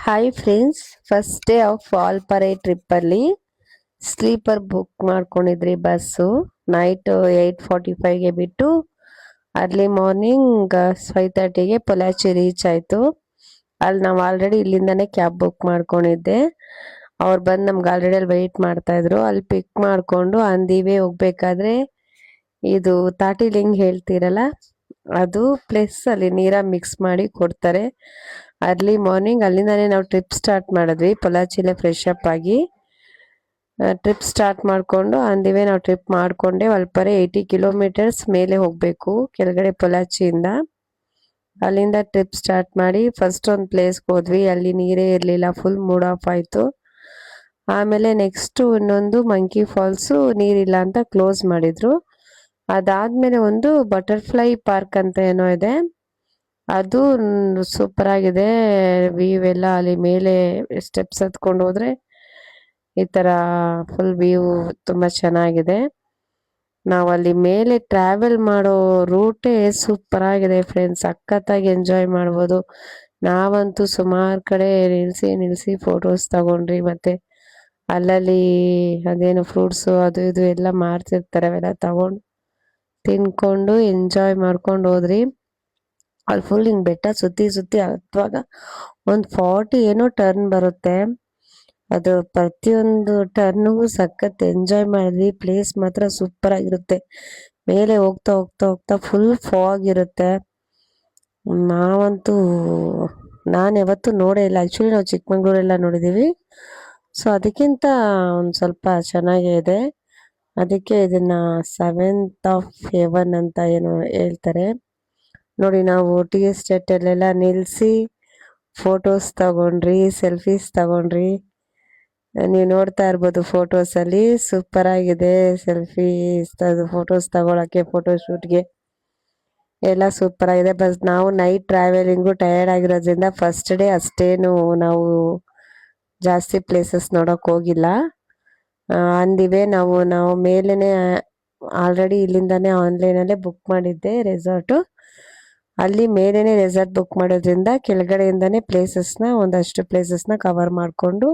Hi friends, first day of Valparai ಟ್ರಿಪ್ಪಲ್ಲಿ sleeper book ಮಾಡ್ಕೊಂಡಿದ್ರಿ bus. Night 8:45ಗೆ ಬಿಟ್ಟು ಅರ್ಲಿ ಮಾರ್ನಿಂಗ್ 5:30ಗೆ ಪೊಲಾಚಿ ರೀಚ್ ಆಯಿತು. ಅಲ್ಲಿ ನಾವು ಆಲ್ರೆಡಿ ಇಲ್ಲಿಂದಾನೇ ಕ್ಯಾಬ್ ಬುಕ್ ಮಾಡ್ಕೊಂಡಿದ್ದೆ. ಅವ್ರು ಬಂದು ನಮ್ಗೆ ಆಲ್ರೆಡಿ ಅಲ್ಲಿ ವೆಯ್ಟ್ ಮಾಡ್ತಾ ಇದ್ರು. ಅಲ್ಲಿ ಪಿಕ್ ಮಾಡಿಕೊಂಡು ಅಂದಿವೆ ಹೋಗ್ಬೇಕಾದ್ರೆ ಇದು ತಾಟಿಲಿಂಗ್ ಹೇಳ್ತೀರಲ್ಲ ಅದು ಪ್ಲಸ್ ಅಲ್ಲಿ ನೀರ ಮಿಕ್ಸ್ ಮಾಡಿ ಕೊಡ್ತಾರೆ. ಅರ್ಲಿ ಮಾರ್ನಿಂಗ್ ಅಲ್ಲಿಂದಾನೇ ನಾವು ಟ್ರಿಪ್ ಸ್ಟಾರ್ಟ್ ಮಾಡಿದ್ವಿ. ಪೊಲಾಚಿಲೆ ಫ್ರೆಶ್ ಅಪ್ ಆಗಿ ಟ್ರಿಪ್ ಸ್ಟಾರ್ಟ್ ಮಾಡಿಕೊಂಡು ಅಂದಿವೆ ನಾವು ಟ್ರಿಪ್ ಮಾಡಿಕೊಂಡೆ. ವಾಲ್ಪಾರೆ 80 ಕಿಲೋಮೀಟರ್ಸ್ ಮೇಲೆ ಹೋಗಬೇಕು ಕೆಳಗಡೆ ಪೊಲಾಚಿಯಿಂದ. ಅಲ್ಲಿಂದ ಟ್ರಿಪ್ ಸ್ಟಾರ್ಟ್ ಮಾಡಿ ಫಸ್ಟ್ ಒಂದು ಪ್ಲೇಸ್ಗೆ ಹೋದ್ವಿ. ಅಲ್ಲಿ ನೀರೇ ಇರಲಿಲ್ಲ, ಫುಲ್ ಮೂಡ್ ಆಫ್ ಆಯಿತು. ಆಮೇಲೆ ನೆಕ್ಸ್ಟ್ ಇನ್ನೊಂದು ಮಂಕಿ ಫಾಲ್ಸು ನೀರಿಲ್ಲ ಅಂತ ಕ್ಲೋಸ್ ಮಾಡಿದ್ರು. ಅದಾದ್ಮೇಲೆ ಒಂದು ಬಟರ್ಫ್ಲೈ ಪಾರ್ಕ್ ಅಂತ ಏನೋ ಇದೆ, ಅದು ಸೂಪರ್ ಆಗಿದೆ. ವ್ಯೂ ಎಲ್ಲ ಅಲ್ಲಿ ಮೇಲೆ ಸ್ಟೆಪ್ಸ್ ಹತ್ಕೊಂಡು ಹೋದ್ರೆ ಈ ತರ ಫುಲ್ ವ್ಯೂ ತುಂಬಾ ಚೆನ್ನಾಗಿದೆ. ನಾವು ಅಲ್ಲಿ ಮೇಲೆ ಟ್ರಾವೆಲ್ ಮಾಡೋ ರೂಟೇ ಸೂಪರ್ ಆಗಿದೆ ಫ್ರೆಂಡ್ಸ್, ಸಖತ್ತಾಗಿ ಎಂಜಾಯ್ ಮಾಡ್ಬೋದು. ನಾವಂತೂ ಸುಮಾರು ಕಡೆ ನಿಲ್ಸಿ ಫೋಟೋಸ್ ತಗೊಂಡ್ರಿ. ಮತ್ತೆ ಅಲ್ಲಲ್ಲಿ ಅದೇನು ಫ್ರೂಟ್ಸು ಅದು ಇದು ಎಲ್ಲ ಮಾರ್ತಿರ್ತಾರೆ, ಅವೆಲ್ಲ ತಗೊಂಡು ತಿನ್ಕೊಂಡು ಎಂಜಾಯ್ ಮಾಡ್ಕೊಂಡು ಹೋದ್ರಿ. ಅಲ್ಲಿ ಫುಲ್ ಹಿಂಗ್ ಬೆಟ್ಟ ಸುತ್ತಿ ಹತ್ತುವಾಗ ಒಂದು 40 ಏನೋ ಟರ್ನ್ ಬರುತ್ತೆ. ಅದು ಪ್ರತಿಯೊಂದು ಟರ್ನ್ಗೂ ಸಖತ್ ಎಂಜಾಯ್ ಮಾಡಿದ್ವಿ. ಪ್ಲೇಸ್ ಮಾತ್ರ ಸೂಪರ್ ಆಗಿರುತ್ತೆ. ಮೇಲೆ ಹೋಗ್ತಾ ಹೋಗ್ತಾ ಹೋಗ್ತಾ ಫುಲ್ ಫಾಗ್ ಇರುತ್ತೆ. ನಾನು ಯಾವತ್ತೂ ನೋಡೇ ಇಲ್ಲ. ಆ್ಯಕ್ಚುಲಿ ನಾವು ಚಿಕ್ಕಮಂಗ್ಳೂರೆಲ್ಲ ನೋಡಿದ್ದೀವಿ. ಸೊ ಅದಕ್ಕಿಂತ ಒಂದು ಸ್ವಲ್ಪ ಚೆನ್ನಾಗೇ ಇದೆ. ಅದಕ್ಕೆ ಇದನ್ನ 7th of heaven ಅಂತ ಏನು ಹೇಳ್ತಾರೆ ನೋಡಿ. ನಾವು ಟಿ ಎಸ್ಟೇಟಲ್ಲೆಲ್ಲ ನಿಲ್ಲಿಸಿ ಫೋಟೋಸ್ ತಗೊಂಡ್ರಿ, ಸೆಲ್ಫೀಸ್ ತಗೊಂಡ್ರಿ. ನೀವು ನೋಡ್ತಾ ಇರ್ಬೋದು ಫೋಟೋಸಲ್ಲಿ ಸೂಪರ್ ಆಗಿದೆ. ಸೆಲ್ಫೀಸ್ ಫೋಟೋಸ್ ತಗೊಳಕ್ಕೆ, ಫೋಟೋ ಶೂಟ್ಗೆ ಎಲ್ಲ ಸೂಪರ್ ಆಗಿದೆ. ಬಸ್ ನಾವು ನೈಟ್ ಟ್ರಾವೆಲಿಂಗು ಟಯರ್ಡ್ ಆಗಿರೋದ್ರಿಂದ ಫಸ್ಟ್ ಡೇ ಅಷ್ಟೇನು ನಾವು ಜಾಸ್ತಿ ಪ್ಲೇಸಸ್ ನೋಡೋಕೆ ಹೋಗಿಲ್ಲ. ಅಂದಿವೆ ನಾವು ಮೇಲೇನೆ ಆಲ್ರೆಡಿ ಇಲ್ಲಿಂದಾನೇ ಆನ್ಲೈನಲ್ಲೇ ಬುಕ್ ಮಾಡಿದ್ದೆ ರೆಸಾರ್ಟು. ಅಲ್ಲಿ ಮೇಲೇನೆ ರೆಸಾರ್ಟ್ ಬುಕ್ ಮಾಡೋದ್ರಿಂದ ಕೆಳಗಡೆಯಿಂದಾನೇ ಒಂದಷ್ಟು ಪ್ಲೇಸಸ್ನ ಕವರ್ ಮಾಡಿಕೊಂಡು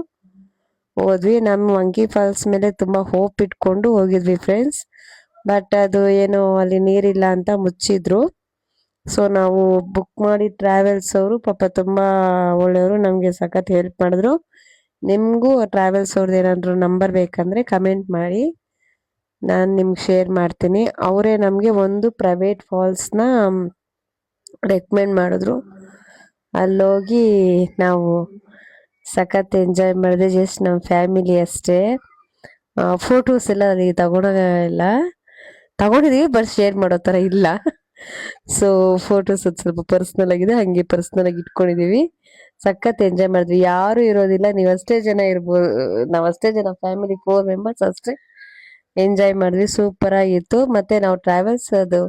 ಹೋದ್ವಿ. ನಮ್ಮ ಮಂಕಿ ಫಾಲ್ಸ್ ಮೇಲೆ ತುಂಬ ಹೋಪ್ ಇಟ್ಕೊಂಡು ಹೋಗಿದ್ವಿ ಫ್ರೆಂಡ್ಸ್. ಬಟ್ ಅದು ಏನೋ ಅಲ್ಲಿ ನೀರಿಲ್ಲ ಅಂತ ಮುಚ್ಚಿದ್ರು. ಸೊ ನಾವು ಬುಕ್ ಮಾಡಿ ಟ್ರಾವೆಲ್ಸ್ ಅವರು ಪಾಪ ತುಂಬ ಒಳ್ಳೆಯವರು, ನಮಗೆ ಸಖತ್ ಹೆಲ್ಪ್ ಮಾಡಿದ್ರು. ನಿಮಗೂ ಟ್ರಾವೆಲ್ಸ್ ಅವ್ರದ್ದು ಏನಾದರೂ ನಂಬರ್ ಬೇಕಂದರೆ ಕಮೆಂಟ್ ಮಾಡಿ, ನಾನು ನಿಮ್ಗೆ ಶೇರ್ ಮಾಡ್ತೀನಿ. ಅವರೇ ನಮಗೆ ಒಂದು ಪ್ರೈವೇಟ್ ಫಾಲ್ಸ್ನ ರೆಕಮೆಂಡ್ ಮಾಡಿದ್ರು. ಅಲ್ಲೋಗಿ ನಾವು ಸಖತ್ ಎಂಜಾಯ್ ಮಾಡಿದೆ. ಜಸ್ಟ್ ನಮ್ಮ ಫ್ಯಾಮಿಲಿ ಅಷ್ಟೇ. ಫೋಟೋಸ್ ಎಲ್ಲ ಅಲ್ಲಿ ತಗೊಂಡಿದ್ದೀವಿ, ಬಟ್ ಶೇರ್ ಮಾಡೋ ಥರ ಇಲ್ಲ. ಸೊ ಫೋಟೋಸ್ ಅದು ಸ್ವಲ್ಪ ಪರ್ಸ್ನಲ್ ಆಗಿದೆ, ಹಾಗೆ ಪರ್ಸ್ನಲ್ ಆಗಿ ಇಟ್ಕೊಂಡಿದ್ದೀವಿ. ಸಖತ್ ಎಂಜಾಯ್ ಮಾಡಿದ್ವಿ. ಯಾರು ಇರೋದಿಲ್ಲ, ನೀವಷ್ಟೇ ಜನ ಇರ್ಬೋದು. ನಾವಷ್ಟೇ ಜನ, ಫ್ಯಾಮಿಲಿ 4 ಮೆಂಬರ್ಸ್ ಅಷ್ಟೇ ಎಂಜಾಯ್ ಮಾಡಿದ್ವಿ. ಸೂಪರ್ ಆಗಿತ್ತು. ಮತ್ತೆ ನಾವು ಟ್ರಾವೆಲ್ಸ್ ಅದು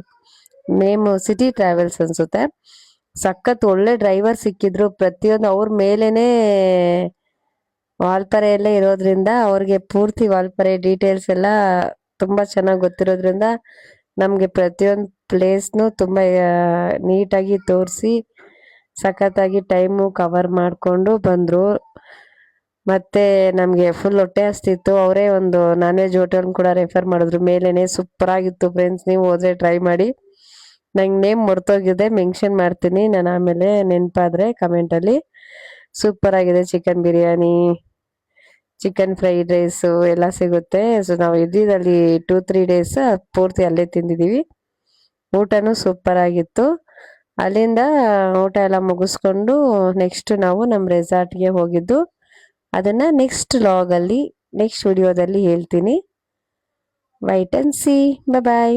ನೇಮ್ ಸಿಟಿ ಟ್ರಾವೆಲ್ಸ್ ಅನ್ಸುತ್ತೆ. ಸಖತ್ ಒಳ್ಳೆ ಡ್ರೈವರ್ ಸಿಕ್ಕಿದ್ರು. ಪ್ರತಿಯೊಂದು ಅವ್ರ ಮೇಲೇನೆ ವಾಲ್ಪಾರೆಯಲ್ಲೇ ಇರೋದ್ರಿಂದ ಅವ್ರಿಗೆ ಪೂರ್ತಿ ವಾಲ್ಪಾರೆ ಡೀಟೇಲ್ಸ್ ಎಲ್ಲ ತುಂಬಾ ಚೆನ್ನಾಗಿ ಗೊತ್ತಿರೋದ್ರಿಂದ ನಮ್ಗೆ ಪ್ರತಿಯೊಂದು ಪ್ಲೇಸ್ನು ತುಂಬಾ ನೀಟಾಗಿ ತೋರಿಸಿ ಸಖತ್ತಾಗಿ ಟೈಮು ಕವರ್ ಮಾಡಿಕೊಂಡು ಬಂದ್ರು. ಮತ್ತೆ ನಮಗೆ ಫುಲ್ ಹೊಟ್ಟೆ ಹಸ್ತಿತ್ತು. ಅವರೇ ಒಂದು ನಾನ್ ವೆಜ್ ಹೋಟೆಲ್ ಕೂಡ ರೆಫರ್ ಮಾಡಿದ್ರು ಮೇಲೇನೆ. ಸೂಪರ್ ಆಗಿತ್ತು ಫ್ರೆಂಡ್ಸ್, ನೀವು ಹೋದ್ರೆ ಟ್ರೈ ಮಾಡಿ. ನಂಗೆ ನೇಮ್ ಮರ್ತೋಗಿದೆ, ಮೆನ್ಷನ್ ಮಾಡ್ತೀನಿ ನಾನು ಆಮೇಲೆ, ನೆನಪಾದ್ರೆ ಕಮೆಂಟಲ್ಲಿ. ಸೂಪರ್ ಆಗಿದೆ. Chicken biryani, chicken fried rice ಎಲ್ಲ ಸಿಗುತ್ತೆ. ಸೊ ನಾವು ಇದ್ದಿದ್ದಲ್ಲಿ 2-3 ಡೇಸ್ ಪೂರ್ತಿ ಅಲ್ಲೇ ತಿಂದಿದ್ದೀವಿ. ಊಟನೂ ಸೂಪರ್ ಆಗಿತ್ತು. ಅಲ್ಲಿಂದ ಊಟ ಎಲ್ಲ ಮುಗಿಸ್ಕೊಂಡು ನೆಕ್ಸ್ಟ್ ನಾವು ನಮ್ಮ ರೆಸಾರ್ಟ್ಗೆ ಹೋಗಿದ್ದು. ಅದನ್ನ ನೆಕ್ಸ್ಟ್ ವಿಡಿಯೋದಲ್ಲಿ ಹೇಳ್ತೀನಿ. White and C. ಬಾಯ್.